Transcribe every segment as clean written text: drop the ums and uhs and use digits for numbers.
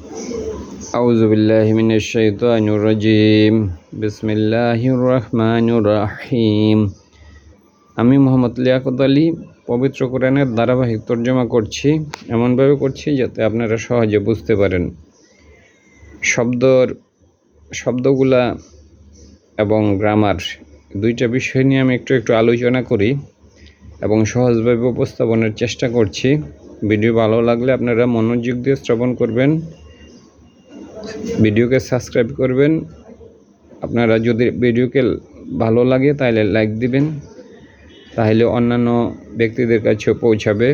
আউযু বিল্লাহি মিনাশ শাইতানির রাজিম। বিসমিল্লাহির রহমানির রহিম। আমি মোহাম্মদ লিয়াকত আলী পবিত্র কোরআনের ধারাবাহিক তর্জমা করছি, এমনভাবে করছি যাতে আপনারা সহজে বুঝতে পারেন। শব্দগুলা এবং গ্রামার দুইটা বিষয় নিয়ে আমি একটু আলোচনা করি এবং সহজভাবে উপস্থাপনের চেষ্টা করছি। ভিডিও ভালো লাগলে আপনারা মনোযোগ দিয়ে শ্রবণ করবেন, ভিডিওকে সাবস্ক্রাইব করবেন। আপনারা যদি ভিডিওকে ভালো লাগে তাহলে লাইক দিবেন, তাহলে অন্যান্য ব্যক্তিদের কাছেও পৌঁছাবে।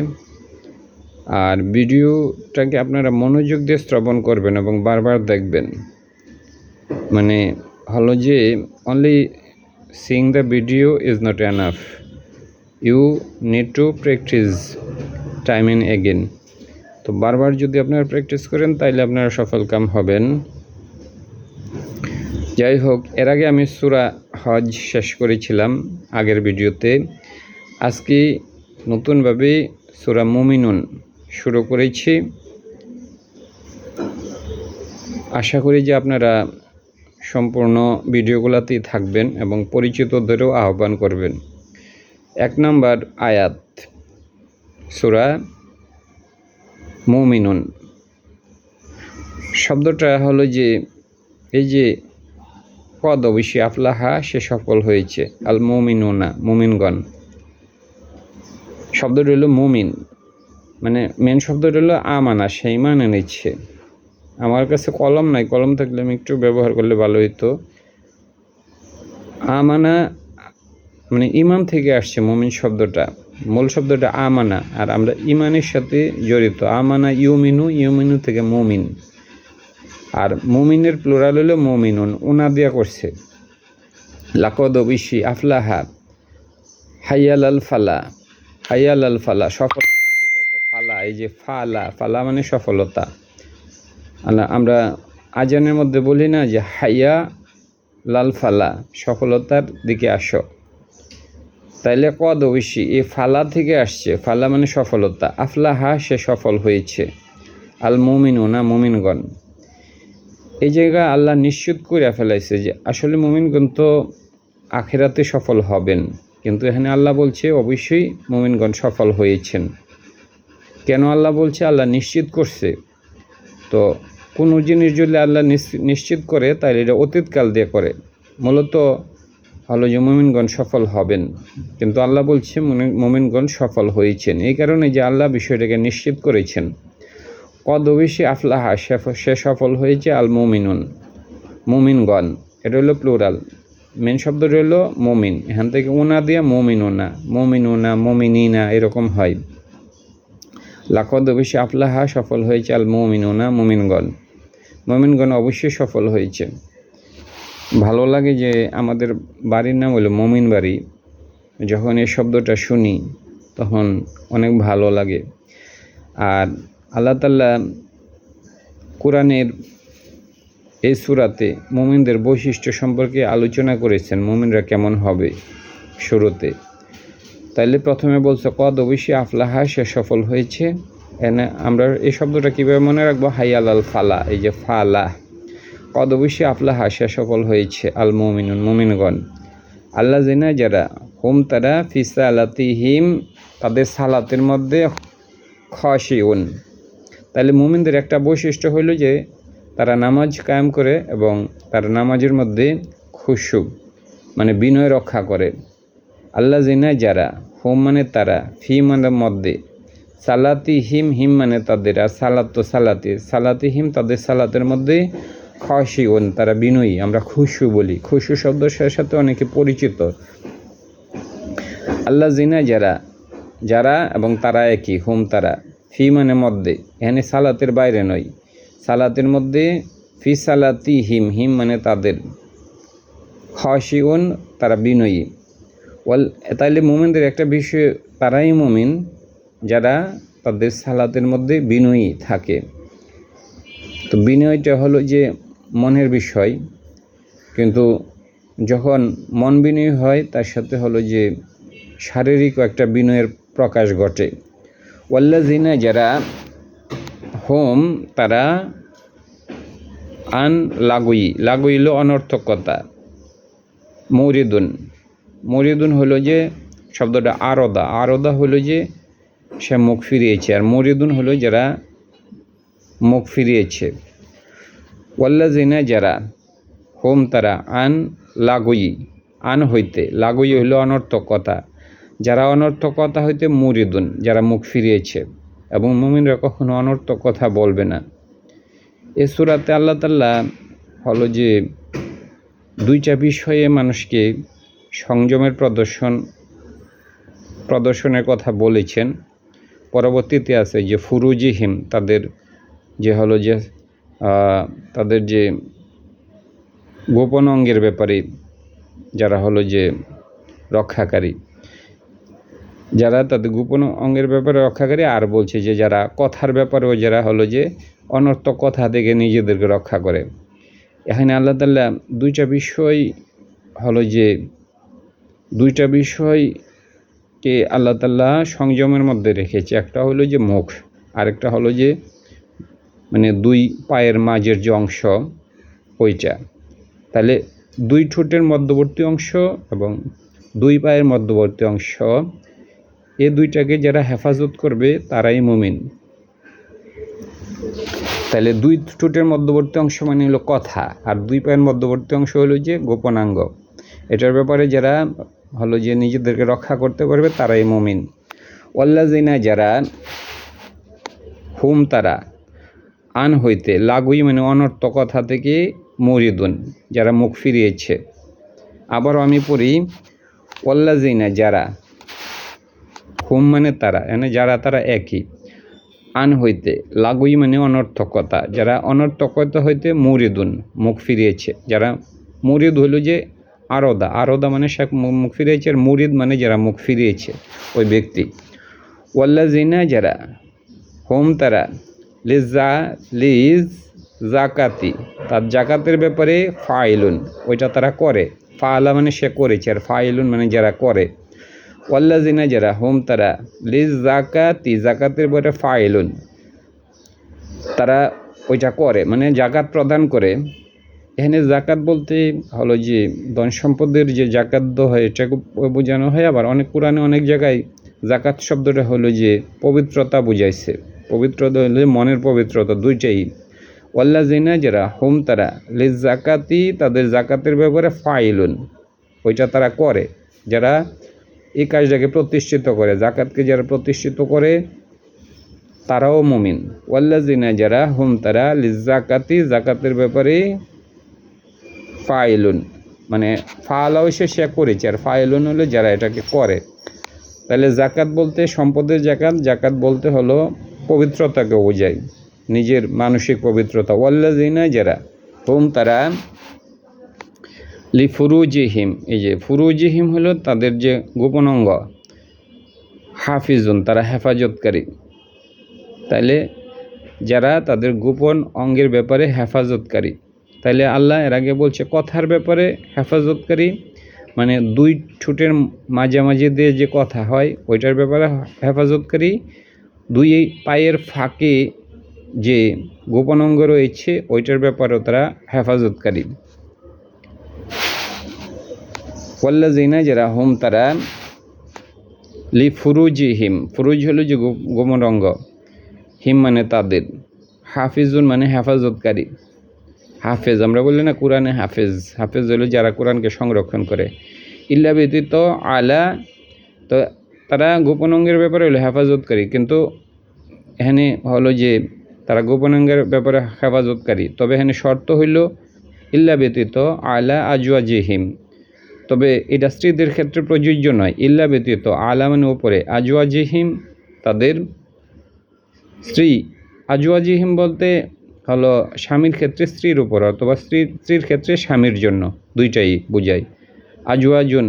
আর ভিডিওটাকে আপনারা মনোযোগ দিয়ে শ্রবণ করবেন এবং বারবার দেখবেন। মানে হলো যে only seeing the video is not enough, you need to practise time and again. তো বারবার যদি আপনারা প্র্যাকটিস করেন তাহলে আপনারা সফলকাম হবেন। যাই হোক, এর আগে আমি সূরা হজ শেষ করেছিলাম আগের ভিডিওতে। আজকে নতুনভাবে সূরা মুমিনুন শুরু করেছি। আশা করি যে আপনারা সম্পূর্ণ ভিডিওগুলোতেই থাকবেন এবং পরিচিতদেরও আহ্বান করবেন। 1 নম্বর আয়াত, সূরা মুমিনুন। শব্দটা হলো যে এই যে কদ অবশ্যই আফলাহা, সে সফল হয়েছে। আল মুমিনুনা, মুমিনগণ। শব্দটা হলো মুমিন, মানে মেন শব্দটা হলো আমানা, সেই মানে নিচ্ছে। আমার কাছে কলম নাই, কলম থাকলে আমি একটু ব্যবহার করলে ভালো হইতো। আমানা মানে ইমান থেকে আসছে মুমিন শব্দটা, মূল শব্দটা আমানা, আর আমরা ইমানের সাথে জড়িত। আমানা ইউমিনু, ইউমিনু থেকে মুমিন, আর মুমিনের প্লুরাল হলো মুমিনুন, উনা দিয়া করছে। লাকদ অবশ্যই আফলাহা, হাইয়াল আল ফালা, হাইয়াল আল ফালা, সফলতার দিকে। ফালা, এই যে ফালা, ফালা মানে সফলতা। আমরা আজানের মধ্যে বলি না যে হাইয়া লাল ফালা, সফলতার দিকে আসো। তাইলে কদ অবশ্যই এই ফালা থেকে আসছে, ফালা মানে সফলতা। আফলাহা, সে সফল হয়েছে। আল মুমিনুনা, মুমিনগণ। এই জায়গায় আল্লাহ নিশ্চিত করে ফেলাইছে যে আসলে মুমিনগণ তো আখিরাতে সফল হবেন, কিন্তু এখানে আল্লাহ বলছে অবশ্যই মুমিনগণ সফল হয়েছেন। কেন আল্লাহ বলছে? আল্লাহ নিশ্চিত করছে। তো কোনো জিনিস যদি আল্লাহ নিশ্চিত করে তাহলে এটা অতীতকাল দিয়ে করে, মূলত হলো যে মুমিনগণ সফল হবেন, কিন্তু আল্লাহ বলছে মুমিনগণ সফল হয়েছেন। এই কারণে যে আল্লাহ বিষয়টাকে নিশ্চিত করেছেন। কদ অবশ্যই আফলাহা, সে সফল হয়েছে। আল মুমিনুন, মুমিনগণ, এটা হলো প্লুরাল। মেন শব্দটা হলো মুমিন, এখান থেকে উনা দিয়া মুমিনুনা, মুমিনুনা, মুমিনিনা এরকম হয়। লাকদ অবশ্যই আফলাহা, সফল হয়েছে। আল মুমিনুনা, মুমিনগণ, মুমিনগণ অবশ্যই সফল হয়েছে। ভালো লাগে যে আমাদের বাড়ির নাম হলো মুমিন বাড়ি। যখন এই শব্দটা শুনি তখন অনেক ভালো লাগে। আর আল্লাহ তাআলা কোরআনের এই সূরাতে মুমিনদের বৈশিষ্ট্য সম্পর্কে আলোচনা করেছেন, মুমিনরা কেমন হবে শুরুতে। তাইলে প্রথমে বলছে কদ অবশ্যই আফলাহা, সে সফল হয়েছে। এনে আমরা এই শব্দটা কীভাবে মনে রাখবো? হাইয়াল আল ফালা, এই যে ফালা, কদ অবশ্যই আফলাহা, সে সফল হয়েছে। আল মুমিনুন, মুমিনগণ। আল্লাহ জিনা, যারা, হুম তারা, ফি সালাতিহিম, তাদের সালাতের মধ্যে, খাশিউন। তাহলে মুমিনদের একটা বৈশিষ্ট্য হইল যে তারা নামাজ কায়েম করে এবং তারা নামাজের মধ্যে খুশু মানে বিনয় রক্ষা করে। আল্লাহ জিনা, যারা, হুম মানে তারা, ফি মানে মধ্যে, সালাতিহিম, হিম মানে তাদের, আর সালাত তো সালাতে, সালাতিহিম তাদের সালাতের মধ্যে, খাশিউন তারা বিনয়ী, আমরা খুশু বলি। খুশু শব্দের সাথে অনেকে পরিচিত। আল্লাহ জিনা, যারা, যারা এবং তারা একই, হুম তারা, ফি মানে মধ্যে, এখানে সালাতের বাইরে নয়, সালাতের মধ্যে। ফি সালাতিহিম, হিম মানে তাদের, খাশিউন তারা বিনয়ী। তাইলে মুমিনদের একটা বিষয়, তারাই মুমিন যারা তাদের সালাতের মধ্যে বিনয়ী থাকে। তো বিনয়টা হলো যে মনের বিষয়, কিন্তু যখন মন বিনয়ী হয় তার সাথে হলো যে শারীরিক একটা বিনয়ের প্রকাশ ঘটে। ওয়াল্লাযিনা, যারা, হুম তারা, আন লাগুই, লাগুই হলো অনর্থকতা। মরিদুন হলো যে শব্দটা আরদা, আরদা হলো যে সে মুখ ফিরিয়েছে, আর মরিদুন হলো যারা মুখ ফিরিয়েছে। ওয়াল্লাযিনা যারা, হোম তারা, আন লাগুই, আন হইতে, লাগুই হইল অনর্থক কথা, যারা অনর্থক কথা হইতে মুরিদুন, যারা মুখ ফিরিয়েছে। এবং মুমিনরা কখনো অনর্থক কথা বলবে না। এ সূরাতে আল্লাহ তাআলা হলো যে দুইটা বিষয়ে মানুষকে সংযমের প্রদর্শনের কথা বলেছেন। পরবর্তীতে আছে যে ফুরুজিহিম, তাদের যে হলো যে তাদের যে গোপন অঙ্গের ব্যাপারে যারা হলো যে রক্ষাকারী, যারা তাদের গোপন অঙ্গের ব্যাপারে রক্ষাকারী, আর বলছে যে যারা কথার ব্যাপারেও যারা হলো যে অনর্থক কথা থেকে নিজেদেরকে রক্ষা করে। এখানে আল্লাহ তাআলা দুইটা বিষয়কে আল্লাহ তাআলা সংযমের মধ্যে রেখেছে। একটা হলো যে মুখ, আরেকটা হলো যে মানে দুই পায়ের মাঝের যে অংশ ওইটা। তাহলে দুই ঠোঁটের মধ্যবর্তী অংশ এবং দুই পায়ের মধ্যবর্তী অংশ, এ দুইটাকে যারা হেফাজত করবে তারাই মুমিন। তাহলে দুই ঠোঁটের মধ্যবর্তী অংশ মানে হলো কথা, আর দুই পায়ের মধ্যবর্তী অংশ হলো যে গোপনাঙ্গ। এটার ব্যাপারে যারা হলো যে নিজেদেরকে রক্ষা করতে পারবে তারাই মুমিন। ওয়াল্লাযিনা যারা, হুম তারা, আন হইতে, লাগুই মানে অনর্থক কথা থেকে মুরিদুন, যারা মুখ ফিরিয়েছে। আবার আমি পড়ি ওয়াল্লাযিনা যারা, হুম মানে তারা, মানে যারা তারা একই, আন হইতে, লাগুই মানে অনর্থকতা, যারা অনর্থকতা হইতে মুরিদুন মুখ ফিরিয়েছে। যারা মুরিদ হইল যে আরদা মানে সে মুখ ফিরিয়েছে, আর মুরিদ মানে যারা মুখ ফিরিয়েছে ওই ব্যক্তি। ওয়াল্লাযিনা যারা, হোম তারা, লিজ জাকাতি, তার জাকাতের ব্যাপারে ফাইলুন, ওইটা তারা করে। ফাআলা মানে সে করেছে, আর ফাইলুন মানে যারা করে। ওয়াল্লাযিনা যারা, হোম তারা, লিজ জাকাতি, জাকাতের ব্যাপারে ফাইলুন, তারা ওইটা করে মানে জাকাত প্রদান করে। এখানে জাকাত বলতে হলো যে ধন সম্পদের যে জাকাত দেওয়া হয় এটা বোঝানো হয়। আবার অনেক কোরআনে অনেক জায়গায় জাকাত শব্দটা হলো যে পবিত্রতা বুঝাইছে। পবিত্রতা হলো মনের পবিত্রতা, দুইটাই। ওয়াল্লাযিনা যারা, হুম তারা, লিজ জাকাতি, তাদের জাকাতের ব্যাপারে ফাইলুন, ওইটা তারা করে, যারা এই কাজটাকে প্রতিষ্ঠিত করে, জাকাতকে যারা প্রতিষ্ঠিত করে তারাও মুমিন। ওয়াল্লাযিনা যারা, হুম তারা, লিজ জাকাতি, জাকাতের ব্যাপারে ফাইলুন মানে ফালাও সে করেছে, আর ফাইলুন হলো যারা এটাকে করে। তাহলে জাকাত বলতে সম্পদের জাকাত বলতে হলো পবিত্রতাকে বোঝায়, নিজের মানসিক পবিত্রতা। ওয়াল্লাযিনা যারা, হুম তারা, লিফুরুজিহিম, এই যে ফুরুজিহিম হলো তাদের যে গোপন অঙ্গ, হাফিজুন তারা হেফাজতকারী। তাইলে যারা তাদের গোপন অঙ্গের ব্যাপারে হেফাজতকারী, তাইলে আল্লাহ এর আগে বলছে কথার ব্যাপারে হেফাজতকারী, মানে দুই ঠোঁটের মাঝামাঝি দিয়ে যে কথা হয় ওইটার ব্যাপারে হেফাজতকারী। দুই পায়ের ফাঁকে যে গোপন অঙ্গ রয়েছে ওইটার ব্যাপারেও তারা হেফাজতকারী। ওয়াল্লাযিনা যারা, হুম তারা, লিফুরুজিহিম, ফুরুজ হলো যে গোপন অঙ্গ, হিম মানে তাদের, হাফিজুন মানে হেফাজতকারী। হাফেজ আমরা বলি না কোরআনে হাফেজ হলো যারা কোরআনকে সংরক্ষণ করে। ইল্লা ব্যতীত আলা, তো তারা গোপন অঙ্গের ব্যাপারে হলো হেফাজতকারী, কিন্তু এখানে হলো যে তারা গোপন অঙ্গের ব্যাপারে হেফাজতকারী, তবে এখানে শর্ত হইল ইল্লা ব্যতীত আলা আজওয়াজিহিম, তবে এটা স্ত্রীদের ক্ষেত্রে প্রযোজ্য নয়। ইল্লা ব্যতীত, আলা মানে উপরে, আজওয়াজিহিম তাদের স্ত্রী, আজওয়াজিহিম বলতে হলো স্বামীর ক্ষেত্রে স্ত্রীর উপর, অথবা স্ত্রীর ক্ষেত্রে স্বামীর জন্য, দুইটাই বোঝায়। আজওয়াজুন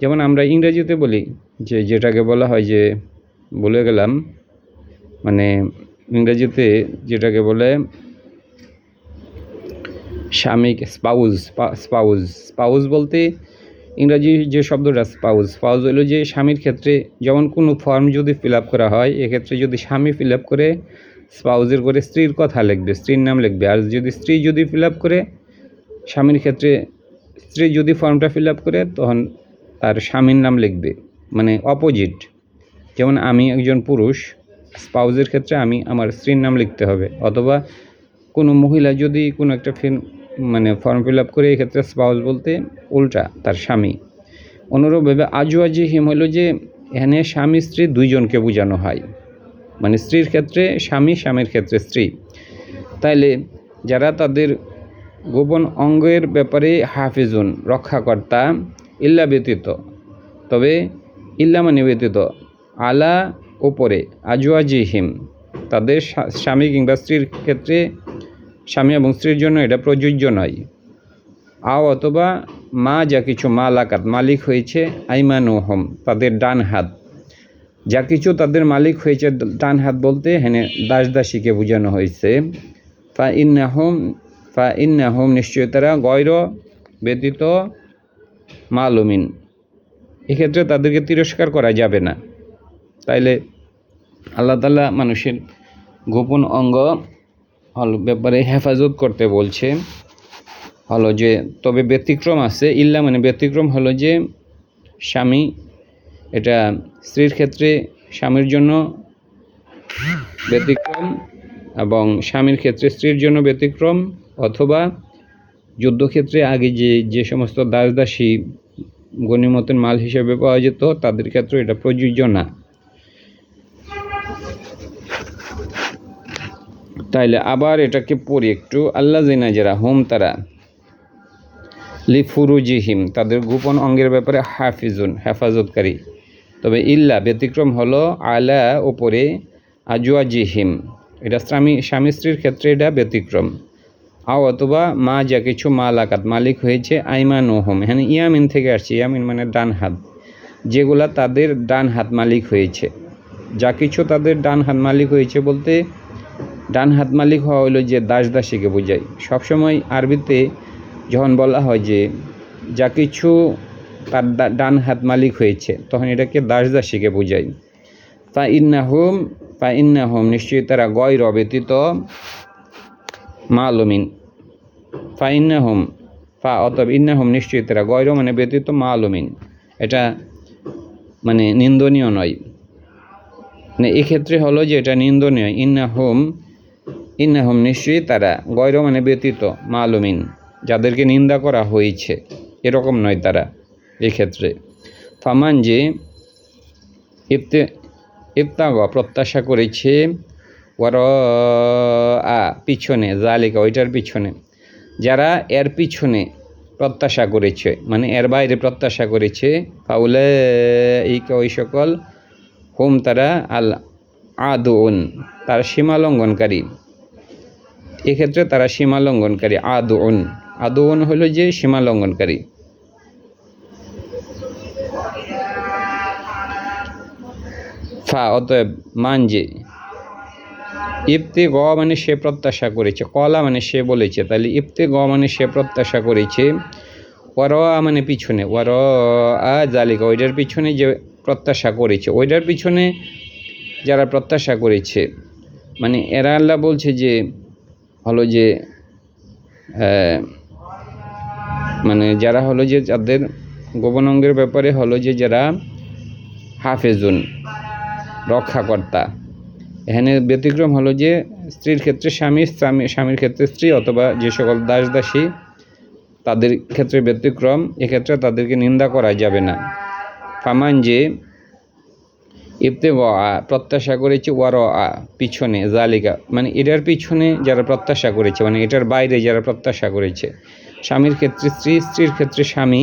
যেমন আমরা ইংরেজিতে বলি যে যেটাকে বলা হয় যে, বলে গেলাম মানে ইংরেজিতে যেটাকে বলে স্বামী, স্পাউজ বলতে ইংরাজি যে শব্দটা স্পাউজ হলো যে স্বামীর ক্ষেত্রে যেমন কোনো ফর্ম যদি ফিল আপ করা হয়, এক্ষেত্রে যদি স্বামী ফিল আপ করে স্পাউজের করে স্ত্রীর কথা লিখবে, স্ত্রীর নাম লিখবে। আর যদি স্ত্রী যদি ফিল আপ করে, স্বামীর ক্ষেত্রে স্ত্রী যদি ফর্মটা ফিল আপ করে, তখন তার স্বামীর নাম লিখবে, মানে অপোজিট। যেমন আমি একজন পুরুষ, স্পাউজের ক্ষেত্রে আমি আমার স্ত্রীর নাম লিখতে হবে। অথবা কোনো মহিলা যদি কোনো একটা মানে ফর্ম ফিল আপ করে, এক্ষেত্রে স্পাউজ বলতে উল্টা তার স্বামী। অনুরূপভাবে আজওয়াজিহিম হলো যে এখানে স্বামী স্ত্রী দুইজনকে বোঝানো হয়, মানে স্ত্রীর ক্ষেত্রে স্বামী, স্বামীর ক্ষেত্রে স্ত্রী। তাইলে যারা তাদের গোপন অঙ্গের ব্যাপারে হাফিজুন, রক্ষাকর্তা, ইল্লা ব্যতীত, তবে ইল্লা মানে ব্যতীত, আলা ওপরে, আজওয়াজিহিম তাদের স্বামী কিংবা স্ত্রীর ক্ষেত্রে, স্বামী এবং স্ত্রীর জন্য এটা প্রযোজ্য নয়। আও অথবা মা যা কিছু মালাকাত মালিক হয়েছে, আইমানুহুম তাদের ডান হাত, যা কিছু তাদের মালিক হয়েছে ডান হাত বলতে এখানে দাস দাসীকে বোঝানো হয়েছে। ফা ইন্নাহুম নিশ্চয় তারা গয়র ব্যতীত মালুমিন, এক্ষেত্রে তাদেরকে তিরস্কার করা যাবে না। তাইলে আল্লাহ তাআলা মানুষের গোপন অঙ্গ ব্যাপারে হেফাজত করতে বলছে, হলো যে তবে ব্যতিক্রম আছে। ইল্লা মানে ব্যতিক্রম হলো যে স্বামী, এটা স্ত্রীর ক্ষেত্রে স্বামীর জন্য ব্যতিক্রম এবং স্বামীর ক্ষেত্রে স্ত্রীর জন্য ব্যতিক্রম, অথবা যুদ্ধক্ষেত্রে আগে যে সমস্ত দাস দাসী গনিমতের মাল হিসেবে পাওয়া যেত, তাদের ক্ষেত্রে এটা প্রযোজ্য না। তাইলে আবার এটাকে পড়ি একটু। আল্লাযিনা যারা, হুম তারা, লিফুরুজিহিম তাদের গোপন অঙ্গের ব্যাপারে হাফিজুন হেফাজতকারী, তবে ইল্লা ব্যতিক্রম হলো আলা ওপরে, আজওয়াজিহিম এটা স্বামী স্ত্রীর ক্ষেত্রে এটা ব্যতিক্রম। আও অথবা মা যা কিছু মালাকাত মালিক হয়েছে, আইমানুহুম এখানে ইয়ামিন থেকে আসছে, ইয়ামিন মানে ডান হাত, যেগুলা তাদের ডান হাত মালিক হয়েছে। যা কিছু তাদের ডান হাত মালিক হয়েছে বলতে ডান হাত মালিক হওয়া হলো যে দাস দাসীকে বোঝায়। সবসময় আরবিতে যখন বলা হয় যে যা কিছু তার ডান হাত মালিক হয়েছে, তখন এটাকে দাস দাসীকে বোঝায়। ফা ইন্নাহুম নিশ্চয়ই তারা গয়র ব্যতীত মালুমিন, অতএব ইন্নাহুম নিশ্চয়ই তারা, গয়র মানে ব্যতীত, মালুমিন এটা মানে নিন্দনীয় নয়, মানে এক্ষেত্রে হলো যে এটা নিন্দনীয়। ইন্নাহুম নিশ্চয়ই তারা, গয়র মানে ব্যতীত, মালুমিন যাদেরকে নিন্দা করা হয়েছে, এরকম নয় তারা এক্ষেত্রে। ফামান যে ইবতাগ প্রত্যাশা করেছে, পিছনে, জালিকা ওইটার পিছনে, যারা এর পিছনে প্রত্যাশা করেছে মানে এর বাইরে প্রত্যাশা করেছে, ফাউলাইকা ওই সকল, হুম তারা, আল আদুন তারা সীমালঙ্ঘনকারী, এক্ষেত্রে তারা সীমালঙ্ঘনকারী। আদুন হলো যে সীমালঙ্ঘনকারী। অতএব মান যে, ইবতিগ মানে সে প্রত্যাশা করেছে, কলা মানে সে বলেছে, তাহলে ইবতিগ মানে সে প্রত্যাশা করেছে, মানে পিছনে, জালিকা ওইটার পিছনে যে প্রত্যাশা করেছে, ওইটার পিছনে যারা প্রত্যাশা করেছে, মানে এরা আল্লাহ বলছে যে হলো যে মানে যারা হলো যে যাদের গোপন অঙ্গের ব্যাপারে হলো যে যারা হাফেজুন রক্ষাকর্তা, এখানে ব্যতিক্রম হলো যে স্ত্রীর ক্ষেত্রে স্বামী, স্বামীর ক্ষেত্রে স্ত্রী, অথবা যে সকল দাস দাসী তাদের ক্ষেত্রে ব্যতিক্রম, এক্ষেত্রে তাদেরকে নিন্দা করা যাবে না। ফামান যে ইবতিগা প্রত্যাশা করেছে, পিছনে, জালিকা মানে এটার পিছনে যারা প্রত্যাশা করেছে, মানে এটার বাইরে যারা প্রত্যাশা করেছে, স্বামীর ক্ষেত্রে স্ত্রী, স্ত্রীর ক্ষেত্রে স্বামী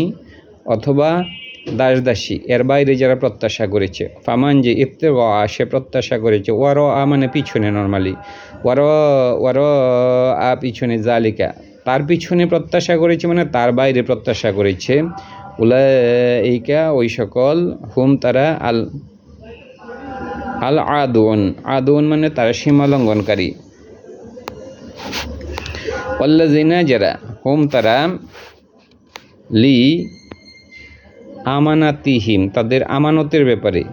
অথবা দাস দাসী, এর বাইরে যারা প্রত্যাশা করেছে। ফামান যে ইবতিগা সে প্রত্যাশা করেছে, মানে পিছনে, নর্মালি পিছনে, জালিকা তার পিছনে প্রত্যাশা করেছে মানে তার বাইরে প্রত্যাশা করেছে, উলাইকা ওই সকল, হুম তারা, আল আদুন মানে তারা সীমালঙ্ঘনকারী। আল্লাযিনা যারা, হুম তারা, লি আমানাতিহিম তাদের আমানতের ব্যাপারে,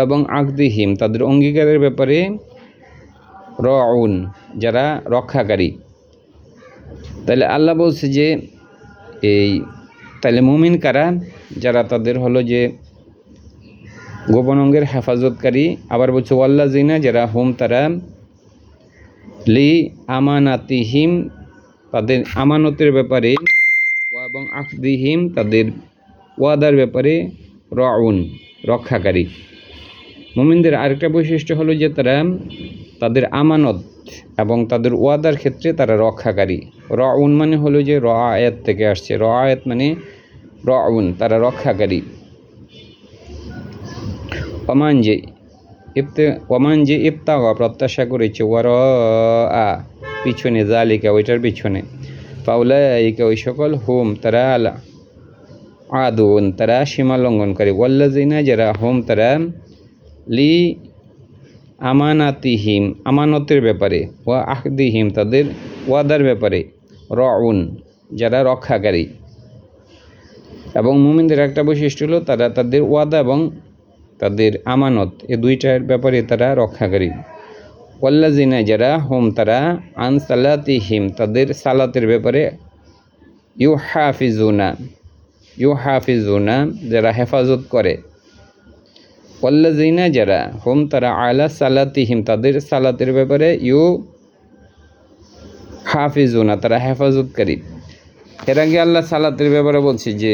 এবং আকদিহিম তাদের অঙ্গীকারের ব্যাপারে, রাউন যারা রক্ষাকারী। তাহলে আল্লাহ বলছে যে তাহলে মুমিন কারা? যারা তাদের হলো যে গোপন অঙ্গের হেফাজতকারী। আবার বলছে ওয়াল্লাযিনা যারা হুম তারা লি আমানাতিহিম তাদের আমানতের ব্যাপারে এবং আকদিহিম তাদের ওয়াদার ব্যাপারে রাউন রক্ষাকারী। মুমিনদের আরেকটা বৈশিষ্ট্য হলো যে তারা তাদের আমানত এবং তাদের ওয়াদার ক্ষেত্রে তারা রক্ষাকারী। রাউন মানে হলো যে রায়াত থেকে আসছে, রায়াত মানে রাউন, তারা রক্ষাকারী। ওমান যে ইবতাগা প্রত্যাশা করেছে ওয়ারা পিছনে জালিকা ওইটার পিছনে, ফাউলাইকা ওই সকল হুম তারা আদুন তারা সীমা লঙ্ঘনকারী। ওয়াল্লাযিনা যারা হুম তারা লি আমানাতিহিম আমানতের ব্যাপারে ওয়া আহদিহিম তাদের ওয়াদার ব্যাপারে রাউন যারা রক্ষাকারী। এবং মুমিনদের একটা বৈশিষ্ট্য হলো তারা তাদের ওয়াদা এবং তাদের আমানত এই দুইটার ব্যাপারে তারা রক্ষাকারী। ওয়াল্লাযিনা যারা হুম তারা আন সালাতিহিম তাদের সালাতের ব্যাপারে ইউহাফিজুনা যারা হেফাজত করে। ওয়াল্লাযিনা যারা হুম তারা আলা সালাতিহিম তাদের সালাতের ব্যাপারে ইউহাফিজুনা তারা হেফাজতকারী। এর আগে আল্লাহ সালাতের ব্যাপারে বলছি যে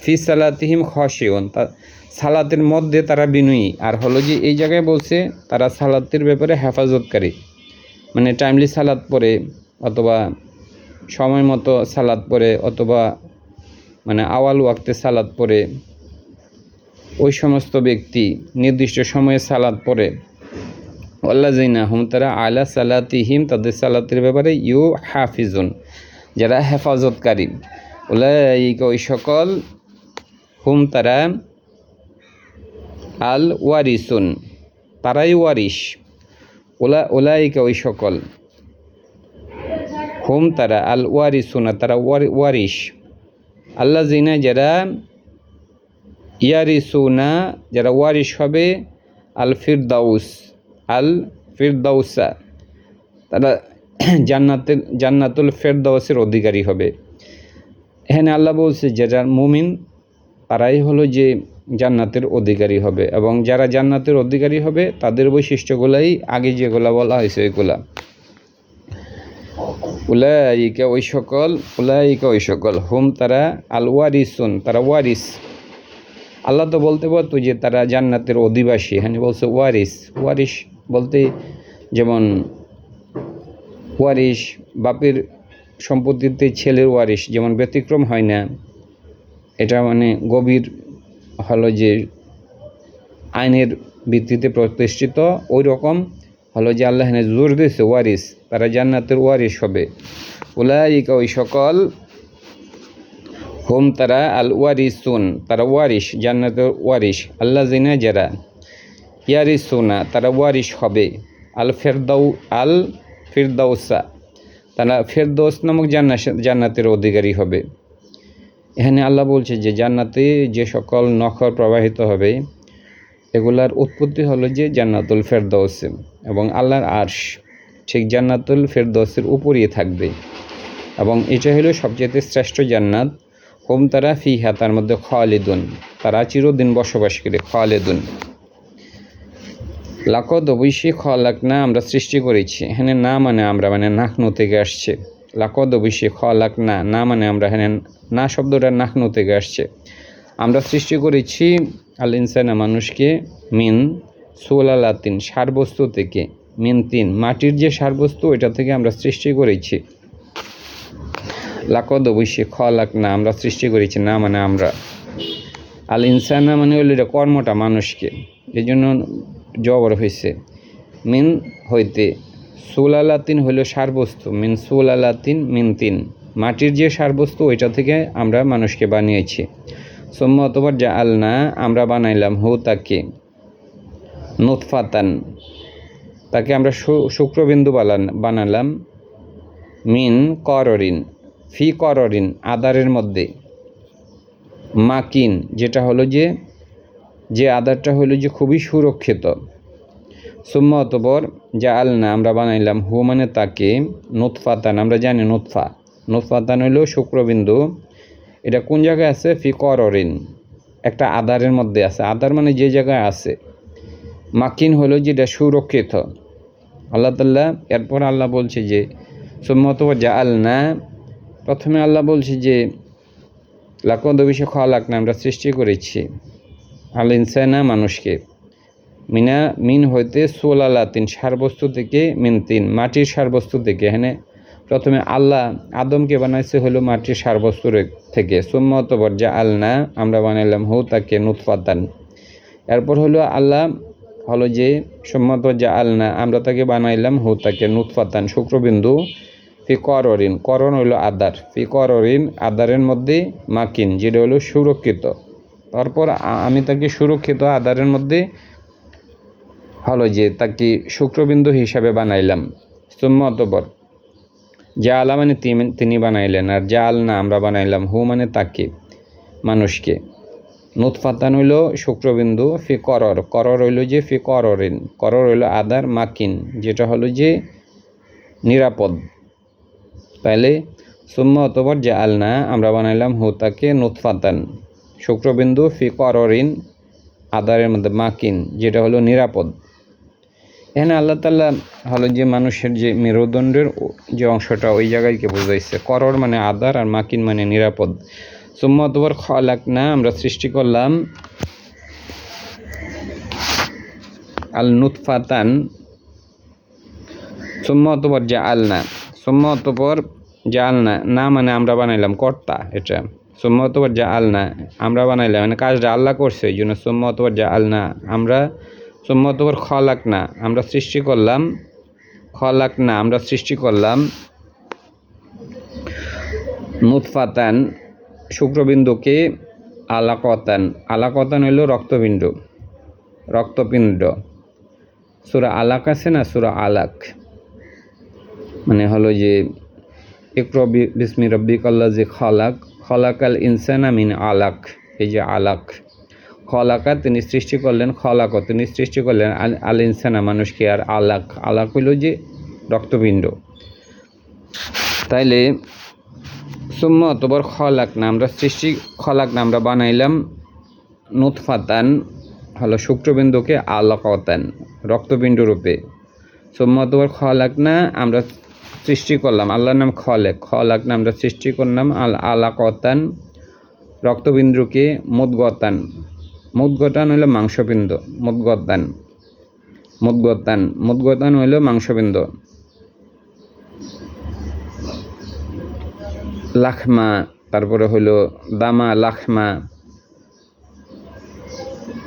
ফি সালাতিহিম খাশিউন সালাতের মধ্যে তারা বিনয়ী। আর হলো যে এই জায়গায় বলছে তারা সালাতের ব্যাপারে হেফাজতকারী, মানে টাইমলি সালাত পড়ে অথবা সময় মতো সালাত পড়ে অথবা মানে আওয়াল ওয়াক্তে সালাত পড়ে, ওই সমস্ত ব্যক্তি নির্দিষ্ট সময়ে সালাত পড়ে। ওয়াল্লাযিনা হুম তারা আলা সালাতিহিম তাদের সালাতের ব্যাপারে ইউহাফিজুন যারা হেফাজতকারী। উলাইকা ওই সকল হুম তারা আল ওয়ারিসুন তারাই ওয়ারিস। উলাইকা ওই সকল হুম তারা আল ওয়ারিসুনা তারা ওয়ারিস। আল্লাযিনা যারা ইয়ারিসুনা যারা ওয়ারিস হবে আল ফিরদাউসা তারা জান্নাতুল ফেরদাউসের অধিকারী হবে। এখানে আল্লাহ বলছে যারা মুমিন তারাই হলো যে জান্নাতের অধিকারী হবে, এবং যারা জান্নাতের অধিকারী হবে তাদের বৈশিষ্ট্যগুলাই আগে যেগুলা বলা হয়েছে ওইগুলা। উলাইকা ওই সকল হুম তারা আল ওয়ারিসুন তারা ওয়ারিস। আল্লাহ তো বলতে পারতো যে তারা জান্নাতের অধিবাসী, এখানে বলছে ওয়ারিস বলতে যেমন ওয়ারিস বাপের সম্পত্তিতে ছেলের ওয়ারিস যেমন ব্যতিক্রম হয় না, এটা মানে গভীর হলো যে আইনের ভিত্তিতে প্রতিষ্ঠিত, ওই রকম হলো যে আল্লাহ জোর দিয়েছে ওয়ারিস, তারা জান্নাতের ওয়ারিস হবে। উলাইকা ওই সকল হুম তারা আল ওয়ারিসুন তারা ওয়ারিস জান্নাতের ওয়ারিস। আল্লাযিনা যারা ইয়ারিসুনা তারা ওয়ারিস হবে আল ফিরদাউসা তারা ফেরদৌস নামক জান্নাতের অধিকারী হবে। এখানে আল্লাহ বলছে যে জান্নাতে যে সকল নহর প্রবাহিত হবে এগুলার উৎপত্তি হলো যে জান্নাতুল ফেরদৌসে, এবং আল্লাহর আরশ ঠিক জান্নাতুল ফেরদৌসের উপরই থাকবে, এবং এটা হলো সবচেয়ে শ্রেষ্ঠ জান্নাত। হুম তারা ফিহা তার মধ্যে খালিদুন তারা চিরদিন বসবাস করে। খালিদুন লাকদ অবশ্যই খলাকনা আমরা সৃষ্টি করেছি। এখানে না মানে আমরা মানে নাহনু থেকে আসছে। লাকদ অবশ্যই খলাকনা না মানে আমরা, এখানে না শব্দটা নাহনু থেকে আসছে। আমরা সৃষ্টি করেছি আল ইনসানা মানুষকে মিন সুলালাতিন সারবস্তু থেকে, মিন তিন মাটির যে সারবস্তু এটা থেকে আমরা সৃষ্টি করেছি। লাকদ অবশ্যই খলাকনা আমরা সৃষ্টি করেছি না মানে আমরা। আল ইনসানা মানে হলো এটা কর্মটা মানুষকে, এই জন্য জবর হয়েছে। মিন হইতে সুলালাতিন হইল সারবস্তু, মিন সুলালাতিন মিন তিন মাটির যে সারবস্তু ওইটা থেকে আমরা মানুষকে বানিয়েছি। সোম্মা অতবার যা আলনা আমরা বানাইলাম হু তাকে নুতফাতান তাকে আমরা শুক্রবিন্দু বানালাম মিন কররিন ফি কররিন আদারের মধ্যে মাকিন যেটা হলো যে আদারটা হলো যে খুবই সুরক্ষিত। সুম্মা অতঃপর জাআলনা আমরা বানাইলাম হু মানে তাকে নুতফাতান আমরা জানি নুতফাতান হইল শুক্রবিন্দু। এটা কোন জায়গায় আছে? ফি কররিন একটা আধারের মধ্যে আছে। আধার মানে যে জায়গায় আছে। মাকিন হলো যেটা সুরক্ষিত। আল্লাহ তাআলা এরপর আল্লাহ বলছে যে সুম্মা অতঃপর জাআলনা, প্রথমে আল্লাহ বলছে যে লাকদ অবশ্যই খালাকনা আমরা সৃষ্টি করেছি আল ইনসানা মানুষকে মিন হইতে সোলালাতিন সারবস্তু থেকে মিনতিন মাটির সারবস্তু থেকে। এখানে প্রথমে আল্লাহ আদমকে বানাইছে হলো মাটির সারবস্তু থেকে। সুম্মা অতঃপর জাআলনা আমরা বানাইলাম হু তাকে নুতফাতান। এরপর হলো আল্লাহ হলো যে সুম্মা অতঃপর জাআলনা আমরা তাকে বানাইলাম হু তাকে নুতফাতান শুক্রবিন্দু ফি কররিন করন হইল আদার ফি কররিন আদারের মধ্যে মাকিন যেটা হলো সুরক্ষিত। তারপর আমি তাকে সুরক্ষিত আদারের মধ্যে হলো যে তাকে শুক্রবিন্দু হিসাবে বানাইলাম। সুম্মা অতঃপর জাআলা মানে তিনি বানাইলেন, আর জাআলনা আমরা বানাইলাম হু মানে তাকে মানুষকে নুতফাতান হইল শুক্রবিন্দু ফি করর হইল যে ফি কররিন করর হইল আদার মাকিন যেটা হলো যে নিরাপদ। তাহলে সুম্মা অতঃপর জাআলনা আমরা বানাইলাম হু তাকে নুতফাতান শুক্রবিন্দু ফি কররিন আদারের মধ্যে মাকিন যেটা হলো নিরাপদ। এখানে আল্লাহ তাআলা হলো যে মানুষের যে মেরুদণ্ডের যে অংশটা ওই জায়গায়কে বোঝাইছে। করর মানে আদার আর মাকিন মানে নিরাপদ। সুম্মা অতঃপর খালাকনা আমরা সৃষ্টি করলাম আল নুতফাতান। সুম্মা অতঃপর জাআলনা না মানে আমরা বানাইলাম কর্তা এটা। সুম্মা অতঃপর জাআলনা আমরা বানাইলাম মানে কাজটা আল্লাহ করছে এই জন্য সুম্মা অতঃপর জাআলনা আমরা। সুম্মা অতঃপর খালাকনা আমরা সৃষ্টি করলাম নুতফাতান শুক্রবিন্দুকে আলাকতান হইল রক্তপিণ্ড। সূরা আলাক আছে না, সূরা আলাক মানে হলো যে ইকরা বিসমি রাব্বিকাল্লাযী খালাকাল ইনসানা মিন আলাক। এই যে আলাক খলাকা তিনি সৃষ্টি করলেন, তিনি সৃষ্টি করলেন আল ইনসানা মানুষকে, আর আলাক হইল যে রক্তপিণ্ড। তাইলে সুম্মা অতঃপর খালাকনা আমরা বানাইলাম নুতফাতান হলো শুক্রবিন্দুকে আলাকাতান রক্তপিণ্ড রূপে। সুম্মা অতঃপর খালাকনা আমরা সৃষ্টি করলাম, আল্লাহর নাম খালাকনা আমরা সৃষ্টি করলাম আলাকাতান রক্তবিন্দুকে মুদগতান হইল মাংসপিণ্ড। মুদগতান হইল মাংসপিণ্ড। লাখমা তারপরে হইল দামা লাখমা।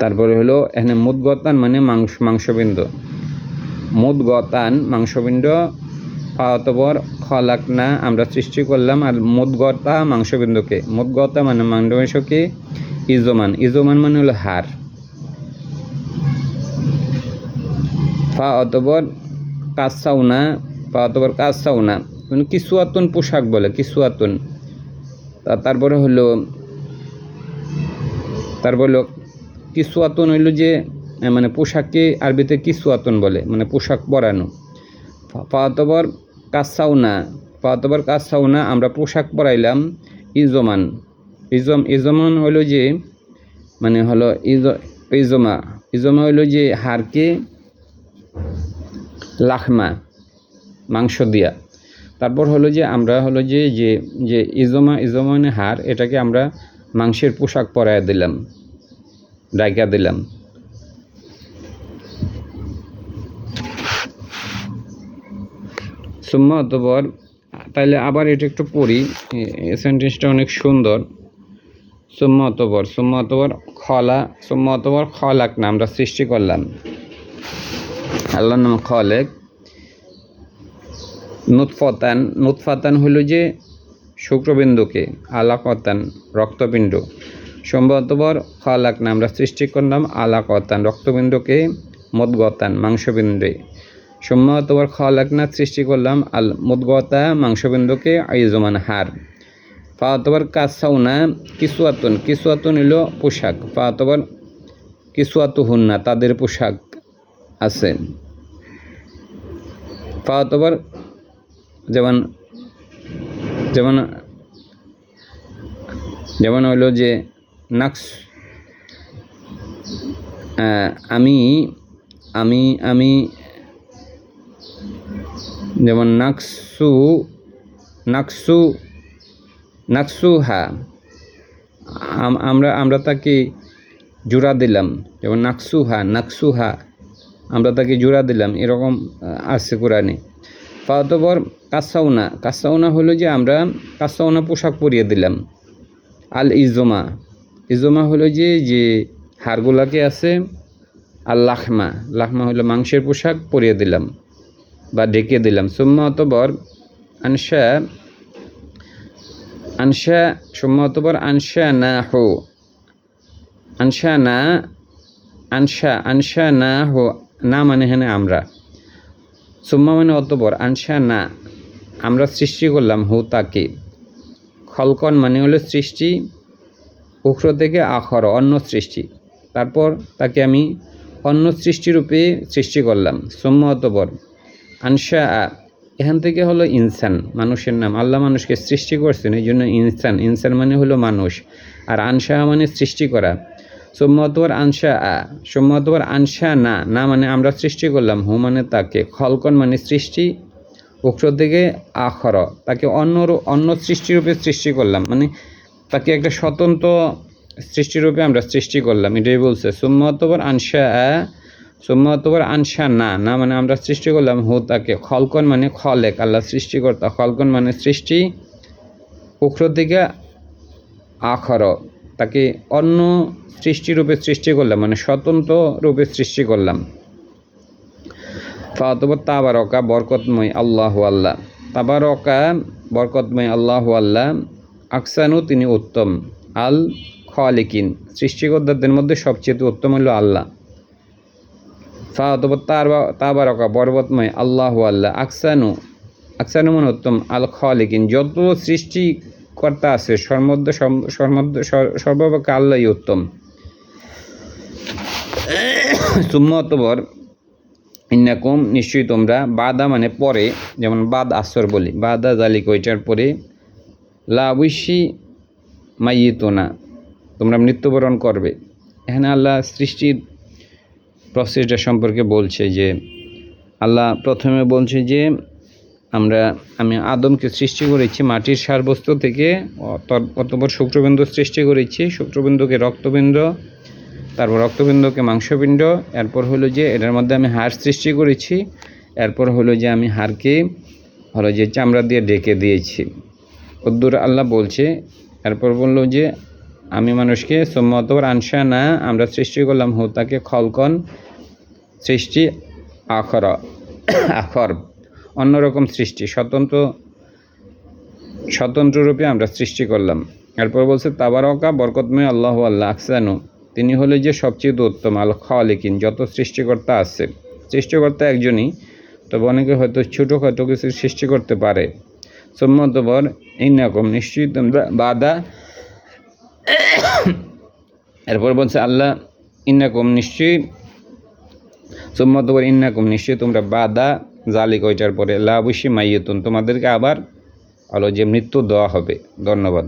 তারপরে হলো এখানে মুদগতান মানে মাংসপিণ্ড। মুদগতান মাংসপিণ্ড। অতঃপর খালাকনা আমরা সৃষ্টি করলাম আর মুদগতা মাংসবিন্দুকে। মুদগতা মানে মাংসকে ইজমান মানে হলো হাড়। অতঃপর কাসাউনা কিসুয়াতুন পোশাক বলে কিসুয়াতুন। তারপরে হলো কিসুয়াতুন হইল যে মানে পোশাককে আরবিতে কিসুয়াতুন বলে মানে পোশাক পরানো। অতঃপর কাসাউনা আমরা পোশাক পরাইলাম ইজমান হইল যে মানে হলো ইজমা হইল যে হাড়কে লাখমা মাংস দিয়া। তারপর হলো যে আমরা হলো যে ইজমা মানে হাড়, এটাকে আমরা মাংসের পোশাক পরাইয়া দিলাম, ডাইকা দিলাম। সুম্মা অতঃপর তাইলে আবার এটা একটু পড়ি, সেন্টেন্সটা অনেক সুন্দর। সুম্মা অতঃপর খালাকনা আমরা সৃষ্টি করলাম, আল্লাহর নাম খালেক। নুতফাতান হইল যে শুক্রবিন্দুকে, আলাকতান রক্তপিণ্ড। সুম্মা অতঃপর খালাকনা আমরা সৃষ্টি করলাম আলাকতান রক্তপিণ্ডকে, মুদগতান মাংসপিণ্ডে। সুম্মা অতঃপর খালাকনা সৃষ্টি করলাম আল মুদগতা মাংসবিন্দুকে ইজমান হাড়। অতঃপর কাসাউনা কিসুয়াতুন হইল পোশাক। অতঃপর কিসুয়াতুহুন্না তাদের পোশাক আছে। ফা অতঃপর যেমন যেমন যেমন হইল যে নাকস, আমি আমি আমি যেমন নাকসু নাকসু নাকসুহা, আমরা তাকে জোড়া দিলাম, যেমন নাকসুহা আমরা তাকে জোড়া দিলাম, এরকম আছে কোরআনে। অতঃপর কাসাউনা হলো যে আমরা কাসাউনা পোশাক পরিয়ে দিলাম। আল ইজমা হলো যে হাড়গুলাকে আছে। আর লাখমা হলো মাংসের পোশাক পরিয়ে দিলাম বা ঢেকে দিলাম। সুম্মা অতঃপর আনশা না হো, না মানে হ্যাঁ আমরা, সুম্মা মানে অতঃপর, আনশা না আমরা সৃষ্টি করলাম, হো তাকে, খলকন মানে হলো সৃষ্টি, উখর থেকে আখর অন্য সৃষ্টি, তারপর তাকে আমি অন্য সৃষ্টিরূপে সৃষ্টি করলাম। সুম্মা অতঃপর আনশা, এখান থেকে হলো ইনসান, মানুষের নাম। আল্লাহ মানুষকে সৃষ্টি করছেন, এই জন্য ইনসান মানে হলো মানুষ, আর আনশা মানে সৃষ্টি করা। সুম্মা অতঃপর আনশা না মানে আমরা সৃষ্টি করলাম, হু মানে তাকে, খলকন মানে সৃষ্টি, উখর থেকে আখর তাকে অন্য সৃষ্টিরূপে সৃষ্টি করলাম, মানে তাকে একটা স্বতন্ত্র সৃষ্টিরূপে আমরা সৃষ্টি করলাম, এটাই বলছে। সুম্মা অতঃপর আনশা না মানে আমরা সৃষ্টি করলাম, হু তাকে, খলকন মানে খলেক আল্লাহ সৃষ্টিকর্তা, খলকন মানে সৃষ্টি, উখর থেকে আখর তাকে অন্য সৃষ্টিরূপে সৃষ্টি করলাম, মানে স্বতন্ত্র রূপে সৃষ্টি করলাম। অতঃপর তাবারকা বরকতময় আল্লাহু আল্লাহ, তাবারকা বরকতময় আল্লাহু আল্লাহ, আকসানু তিনি উত্তম, আল খালিকিন সৃষ্টিকর্তাদের মধ্যে সবচেয়ে উত্তম হলো আল্লাহ। অতঃপর তাবারকা বরকতময় আল্লাহু আল্লাহ, আকসানু মানে উত্তম, আল খালিকিন যত সৃষ্টিকর্তা আছে সর্বাপেক্ষা আল্লাহই উত্তম। সুম্মা অতঃপর ইন্নাকুম নিশ্চয়ই তোমরা, বাদা মানে পরে, যেমন বাদ আসর বলি, বাদা জালিক ওইটার পরে, লা অবশ্যই মাইয়িতুনা তোমরা মৃত্যুবরণ করবে। এখানে আল্লাহ সৃষ্টির প্রসেসটা সম্পর্কে বলছে যে আল্লাহ প্রথমে বলছে যে আমি আদমকে সৃষ্টি করেছি মাটির সারবস্তু থেকে, অতঃপর শুক্রবিন্দু সৃষ্টি করেছি, শুক্রবিন্দুকে রক্তবিন্দু, তারপর রক্তবিন্দুকে মাংসপিণ্ড, এরপর হলো যে এটার মধ্যে আমি হাড় সৃষ্টি করেছি, এরপর হলো যে আমি হাড়কে হলো যে চামড়া দিয়ে ঢেকে দিয়েছি। উদ্দুর আল্লাহ বলছে, এরপর বললো যে আমি মানুষকে সুম্মা অতঃপর আনশা না আমরা সৃষ্টি করলাম, হো তাকে, খলকন সৃষ্টি, আখর অন্যরকম সৃষ্টি, স্বতন্ত্র রূপে আমরা সৃষ্টি করলাম। এরপর বলছে তাবারকা বরকতময় আল্লাহু আল্লাহ, আকসানু তিনি হলে যে সবচেয়ে উত্তম, আল খালিকিন যত সৃষ্টিকর্তা আছে, সৃষ্টিকর্তা একজনই, তবে অনেকে হয়তো ছোটোখাটো কিছু সৃষ্টি করতে পারে। সুম্মা অতঃপর ইন্নাকুম নিশ্চয়ই তোমরা, বাদা এরপর বলছে আল্লাহ ইন্নাকুম নিশ্চয়ই, সুম্মা অতঃপর ইন্নাকুম নিশ্চয়ই তোমরা, বাদা জালিক ওইটার পরে, লা অবশ্যই মাইয়িতুন তোমাদেরকে আবার হলো যে মৃত্যু দেওয়া হবে। ধন্যবাদ।